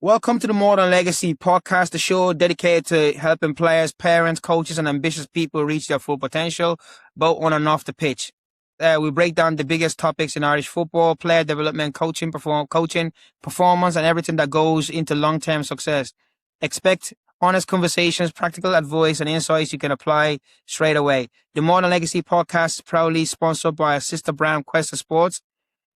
Welcome to the Modern Legacy podcast, the show dedicated to helping players, parents, coaches, and ambitious people reach their full potential, both on and off the pitch. We break down the biggest topics in Irish football, player development, coaching, performance, and everything that goes into long-term success. Expect honest conversations, practical advice, and insights you can apply straight away. The Modern Legacy podcast is proudly sponsored by our sister brand, Quest Sports,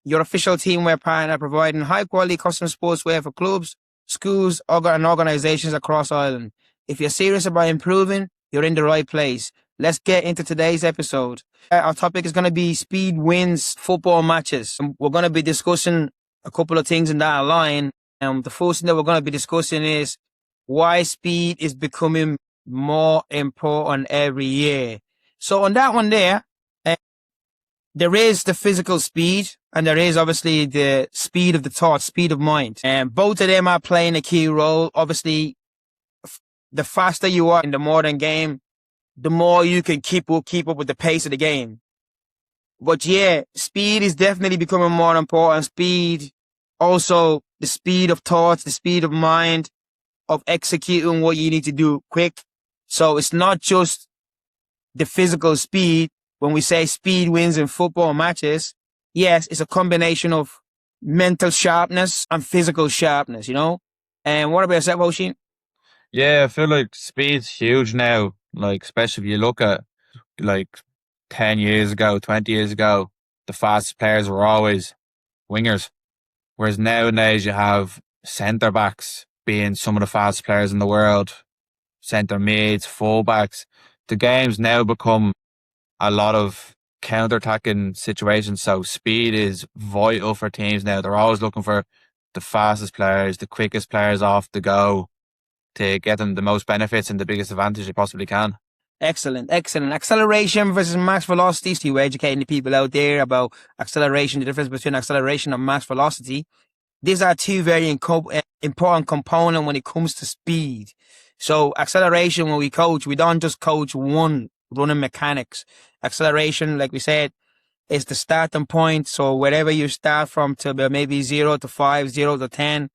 your official teamwear partner, providing high-quality custom sportswear for clubs, schools, and organizations across Ireland. If you're serious about improving, you're in the right place. Let's get into today's episode. Our topic is going to be speed wins football matches. We're going to be discussing a couple of things in that line. The first thing that we're going to be discussing is why speed is becoming more important every year. So on that one there is the physical speed, and there is obviously the speed of the thought, speed of mind. And both of them are playing a key role. Obviously, the faster you are in the modern game, the more you can keep up with the pace of the game. But yeah, speed is definitely becoming more important. Speed, also the speed of thoughts, the speed of mind, of executing what you need to do quick. So it's not just the physical speed. When we say speed wins in football matches, yes, it's a combination of mental sharpness and physical sharpness, And what about yourself, Oshin? Yeah, I feel like speed's huge now. Like, especially if you look at like 10 years ago, 20 years ago, the fastest players were always wingers. Whereas nowadays you have centre backs being some of the fastest players in the world, centre mids, full backs. The game's now become a lot of counter-attacking situations. So speed is vital for teams now. They're always looking for the fastest players, the quickest players off the go to get them the most benefits and the biggest advantage they possibly can. Excellent. Acceleration versus max velocity. So you're educating the people out there about acceleration, the difference between acceleration and max velocity. These are two very important components when it comes to speed. So acceleration, when we coach, we don't just coach one running mechanics. Acceleration, like we said, is the starting point. So wherever you start from, to maybe 0 to 5, 0 to 10,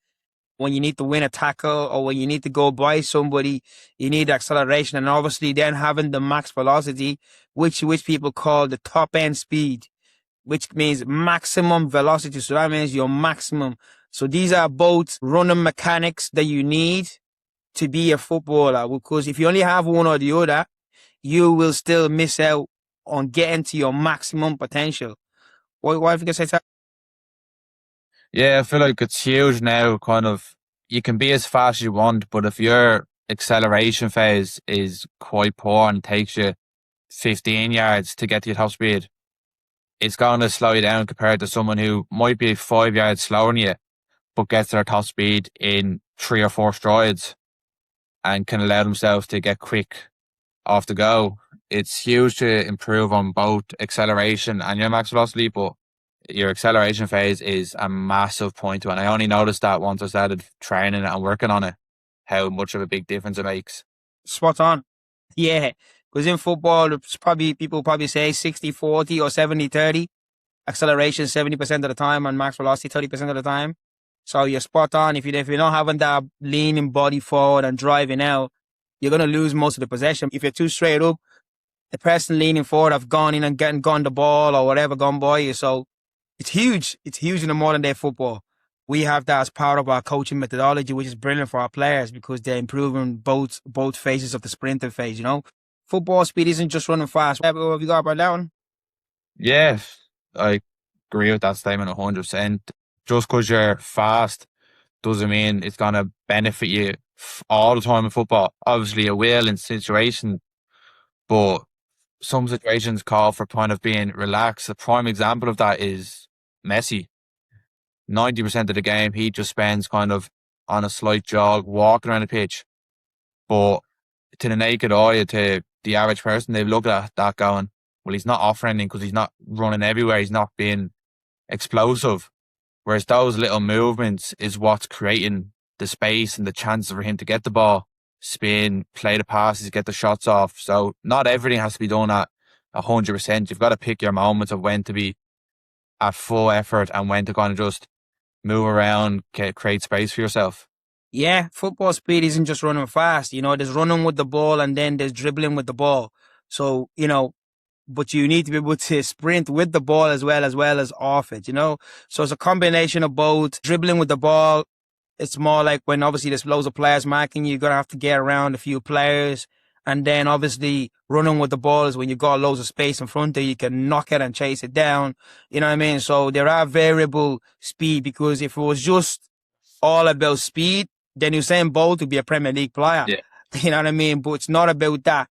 when you need to win a tackle or when you need to go by somebody, you need acceleration. And obviously then having the max velocity, which people call the top end speed, which means maximum velocity. So that means your maximum. So these are both running mechanics that you need to be a footballer, because if you only have one or the other, you will still miss out on getting to your maximum potential. What have you say that? Yeah, I feel like it's huge now. Kind of, you can be as fast as you want, but if your acceleration phase is quite poor and takes you 15 yards to get to your top speed, it's going to slow you down compared to someone who might be 5 yards slower than you, but gets their top speed in 3 or 4 strides and can allow themselves to get quick off the go. It's huge to improve on both acceleration and your max velocity, but your acceleration phase is a massive point to it. And I only noticed that once I started training and working on it, how much of a big difference it makes. Spot on. Yeah. Because in football, it's people probably say 60-40 or 70-30. Acceleration 70% of the time and max velocity 30% of the time. So you're spot on. If you're not having that leaning body forward and driving out, you're going to lose most of the possession. If you're too straight up, the person leaning forward have gone in and gone the ball or whatever gone by you. So it's huge. It's huge in the modern day football. We have that as part of our coaching methodology, which is brilliant for our players because they're improving both phases of the sprinting phase, Football speed isn't just running fast. What have you got about that one? Yeah, I agree with that statement 100%. Just because you're fast doesn't mean it's going to benefit you all the time in football. Obviously, it will in situations, but some situations call for kind of being relaxed. A prime example of that is Messi. 90% of the game, he just spends kind of on a slight jog, walking around the pitch. But to the naked eye, to the average person, they've looked at that going, well, he's not offering anything because he's not running everywhere. He's not being explosive. Whereas those little movements is what's creating the space and the chances for him to get the ball, spin, play the passes, get the shots off. So not everything has to be done at 100%. You've got to pick your moments of when to be at full effort and when to kind of just move around, create space for yourself. Yeah, football speed isn't just running fast. There's running with the ball and then there's dribbling with the ball. So, but you need to be able to sprint with the ball as well as off it. So it's a combination of both dribbling with the ball. It's more like when obviously there's loads of players marking you, you're gonna have to get around a few players. And then obviously running with the ball is when you got loads of space in front of you, you can knock it and chase it down. You know what I mean? So there are variable speed, because if it was just all about speed, then Usain Bolt would be a Premier League player. Yeah. You know what I mean? But it's not about that.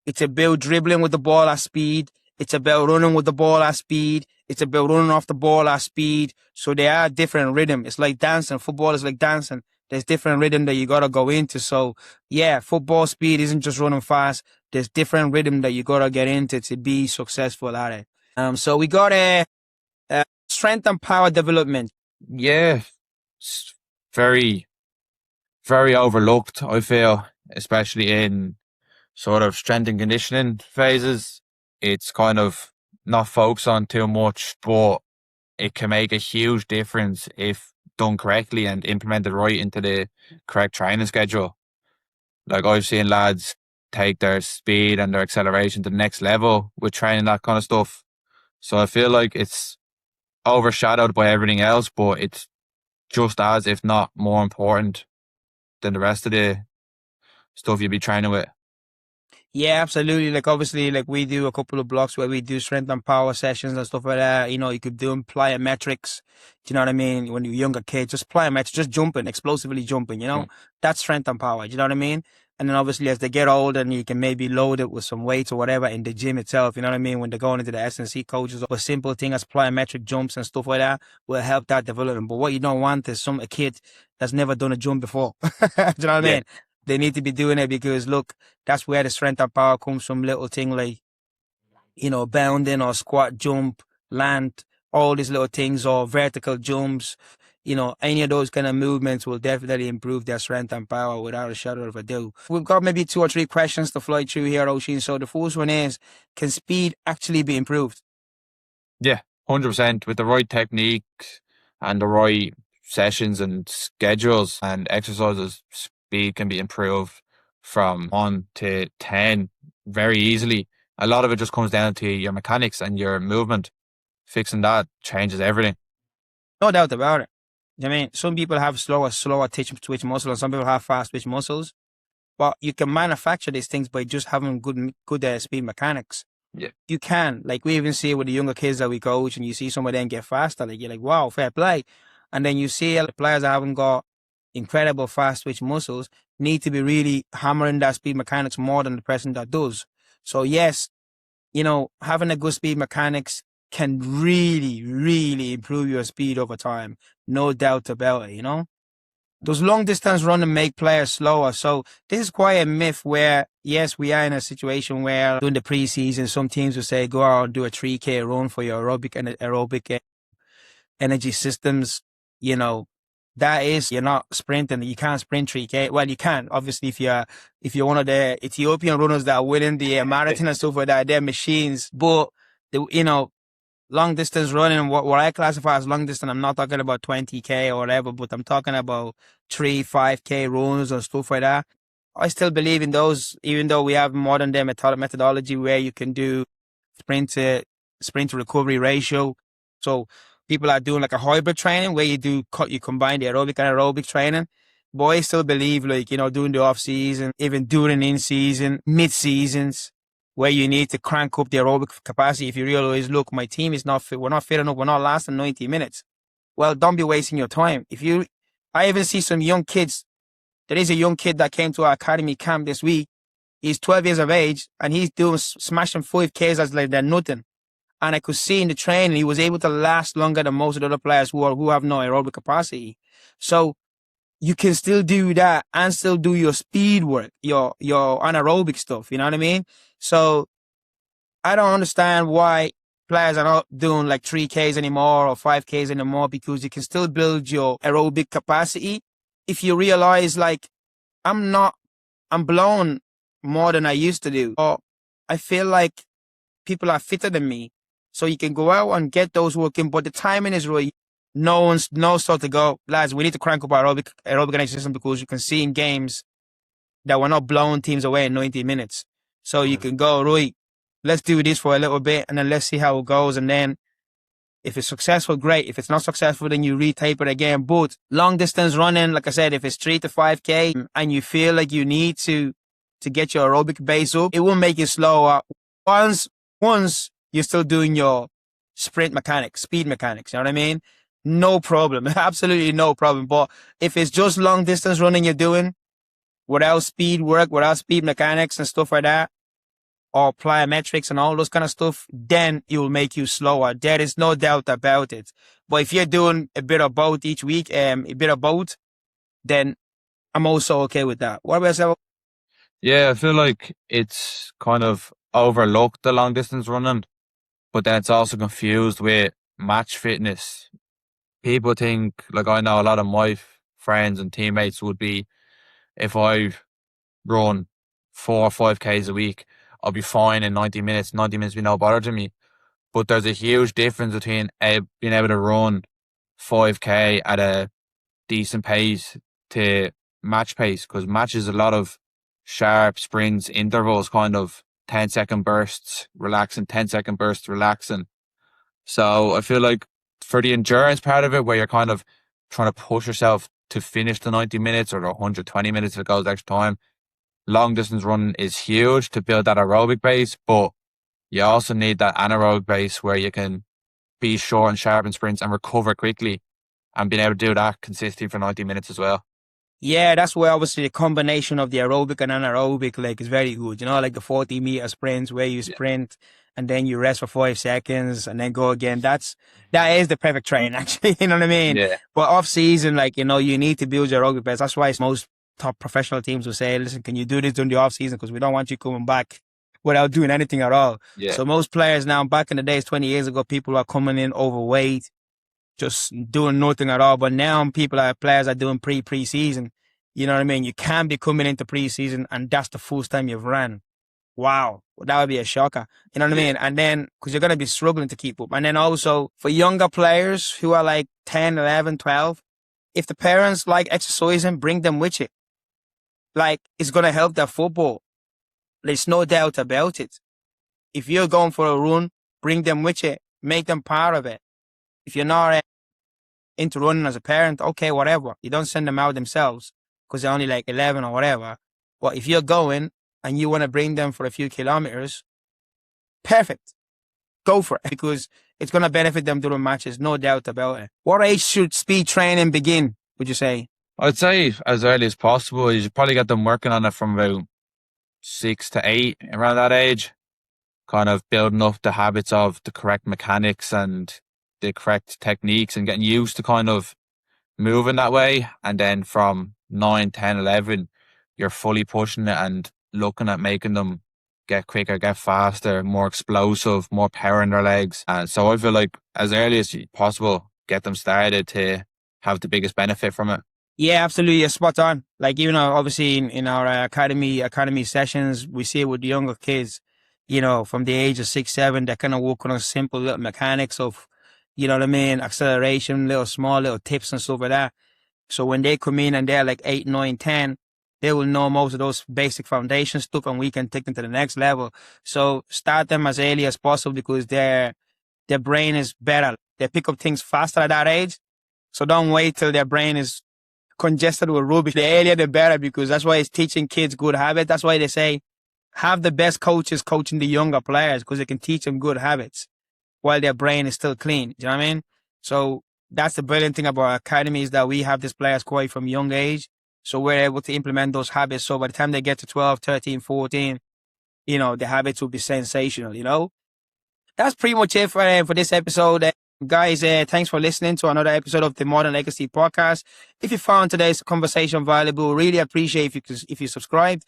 It's about dribbling with the ball at speed. It's about running with the ball at speed. It's about running off the ball at speed. So they are different rhythm. It's like dancing. Football is like dancing. There's different rhythm that you gotta go into. So yeah, football speed isn't just running fast. There's different rhythm that you gotta get into to be successful at it. So we got a strength and power development. Yeah, it's very, very overlooked, I feel, especially in sort of strength and conditioning phases. It's kind of not focused on too much, but it can make a huge difference if done correctly and implemented right into the correct training schedule. Like I've seen lads take their speed and their acceleration to the next level with training that kind of stuff. So I feel like it's overshadowed by everything else, but it's just as, if not more important than the rest of the stuff you'd be training with. Yeah, absolutely. Like obviously, like we do a couple of blocks where we do strength and power sessions and stuff like that. You could do plyometrics. Do you know what I mean? When you're younger kids, just plyometrics, just jumping, explosively jumping. Mm. That's strength and power. Do you know what I mean? And then obviously as they get older, and you can maybe load it with some weights or whatever in the gym itself. You know what I mean? When they're going into the S&C coaches, a simple thing as plyometric jumps and stuff like that will help that development. But what you don't want is a kid that's never done a jump before. Do you know what I Yeah, mean? They need to be doing it because look, that's where the strength and power comes from. Little thing like, bounding or squat, jump, land, all these little things, or vertical jumps. Any of those kind of movements will definitely improve their strength and power without a shadow of a doubt. We've got maybe 2 or 3 questions to fly through here, Oshin. So the first one is, can speed actually be improved? yeah, 100% with the right technique and the right sessions and schedules and exercises, speed can be improved from 1 to 10 very easily. A lot of it just comes down to your mechanics and your movement. Fixing that changes everything. No doubt about it. I mean, some people have slower twitch muscle, and some people have fast twitch muscles. But you can manufacture these things by just having good speed mechanics. Yeah. You can, like we even see it with the younger kids that we coach, and you see some of them get faster. Like you're like, wow, fair play. And then you see the players that haven't got incredible fast twitch muscles need to be really hammering that speed mechanics more than the person that does. So yes, having a good speed mechanics can really, really improve your speed over time. No doubt about it. Those long distance running make players slower. So this is quite a myth where, yes, we are in a situation where during the preseason, some teams will say, go out and do a 3K run for your aerobic energy systems. You know, that is, you're not sprinting. You can't sprint 3K. Well, you can, obviously, if you're one of the Ethiopian runners that are winning the marathon and stuff like that, they're machines. But, long distance running, what I classify as long distance, I'm not talking about 20K or whatever, but I'm talking about 5K runs or stuff like that. I still believe in those, even though we have modern day methodology where you can do sprint to recovery ratio. So people are doing like a hybrid training where you combine the aerobic and aerobic training. But I still believe, like, during the off season, even during in season, mid seasons, where you need to crank up the aerobic capacity. If you realize, look, my team is not fit, we're not fit enough, we're not lasting 90 minutes. Well, don't be wasting your time. I even see some young kids. There is a young kid that came to our academy camp this week. He's 12 years of age and he's doing smashing 5Ks as like they're nothing. And I could see in the training, he was able to last longer than most of the other players who have no aerobic capacity. So you can still do that and still do your speed work, your anaerobic stuff. You know what I mean? So I don't understand why players are not doing like 3Ks anymore or 5Ks anymore, because you can still build your aerobic capacity. If you realize, like, I'm blown more than I used to do, or I feel like people are fitter than me. So you can go out and get those working, but the timing is right. no start to go, lads. We need to crank up our aerobic energy system because you can see in games that we're not blowing teams away in 90 minutes. So you can go, right, let's do this for a little bit and then let's see how it goes. And then if it's successful, great. If it's not successful, then you retape it again. But long distance running, like I said, if it's 3 to 5K and you feel like you need to get your aerobic base up, it will make you slower. Once you're still doing your sprint mechanics, speed mechanics, you know what I mean? No problem. Absolutely no problem. But if it's just long distance running you're doing without speed work, without speed mechanics and stuff like that, or plyometrics and all those kind of stuff, then it will make you slower. There is no doubt about it. But if you're doing a bit of both each week, a bit of both, then I'm also okay with that. What about yourself? Yeah, I feel like it's kind of overlooked the long distance running, but then it's also confused with match fitness. People think, like I know a lot of my friends and teammates would be, if I run 4 or 5Ks a week, I'll be fine in 90 minutes. 90 minutes will be no bother to me. But there's a huge difference between being able to run 5K at a decent pace to match pace, because match is a lot of sharp sprints, intervals, kind of 10-second bursts, relaxing, 10-second bursts, relaxing. So I feel like for the endurance part of it, where you're kind of trying to push yourself to finish the 90 minutes or the 120 minutes if it goes extra time, long distance running is huge to build that aerobic base, but you also need that anaerobic base where you can be short and sharp in sprints and recover quickly, and being able to do that consistently for 90 minutes as well. Yeah, that's where obviously the combination of the aerobic and anaerobic like is very good. You know, like the 40-meter sprints where you Yeah. sprint and then you rest for 5 seconds and then go again. That is the perfect train, actually. You know what I mean? Yeah. But off season, like, you know, you need to build your aerobic base. That's why most top professional teams will say, listen, can you do this during the off season? Because we don't want you coming back without doing anything at all. Yeah. So most players now, back in the days, 20 years ago, people are coming in overweight, just doing nothing at all. But now players are doing pre-season. You know what I mean? You can't be coming into preseason and that's the first time you've ran. Wow. That would be a shocker. You know what I Yeah. mean? And then, because you're going to be struggling to keep up. And then also for younger players who are like 10, 11, 12, if the parents like exercising, bring them with you. Like, it's going to help their football. There's no doubt about it. If you're going for a run, bring them with you. Make them part of it. If you're not into running as a parent, okay, whatever. You don't send them out themselves because they're only like 11 or whatever. But if you're going and you want to bring them for a few kilometers, perfect. Go for it because it's going to benefit them during matches, no doubt about it. What age should speed training begin, would you say? I'd say as early as possible. You should probably get them working on it from about 6 to 8, around that age, kind of building up the habits of the correct mechanics and the correct techniques and getting used to kind of moving that way. And then from 9, 10, 11, you're fully pushing it and looking at making them get quicker, get faster, more explosive, more power in their legs. And so I feel like as early as possible, get them started to have the biggest benefit from it. Yeah, absolutely. You're spot on. Like, you know, obviously in our academy sessions, we see it with the younger kids, you know, from the age of 6, 7, they're kind of working on simple little mechanics of, you know what I mean, acceleration, little tips and stuff like that. So when they come in and they're like 8, 9, 10, they will know most of those basic foundation stuff and we can take them to the next level. So start them as early as possible because their brain is better. They pick up things faster at that age. So don't wait till their brain is congested with rubbish. The earlier the better because that's why it's teaching kids good habits. That's why they say have the best coaches coaching the younger players because they can teach them good habits while their brain is still clean. Do you know what I mean? So that's the brilliant thing about our academy is that we have these players quite from young age. So we're able to implement those habits. So by the time they get to 12, 13, 14, you know, the habits will be sensational, you know? That's pretty much it for this episode. Guys, thanks for listening to another episode of the Modern Legacy podcast. If you found today's conversation valuable, really appreciate if you subscribed,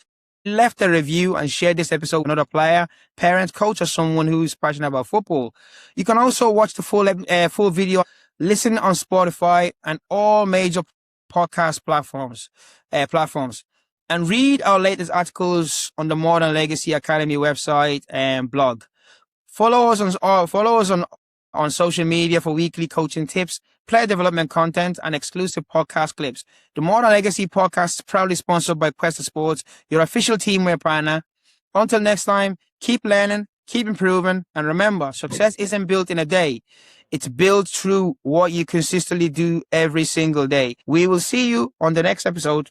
left a review and share this episode with another player, parent, coach, or someone who's passionate about football. You can also watch the full video, listen on Spotify and all major podcast platforms, and read our latest articles on the Modern Legacy Academy website and blog. Follow us on on social media for weekly coaching tips, player development content, and exclusive podcast clips. The Modern Legacy podcast is proudly sponsored by Quest Sports, your official teamwear partner. Until next time, keep learning, keep improving, and remember, success isn't built in a day. It's built through what you consistently do every single day. We will see you on the next episode.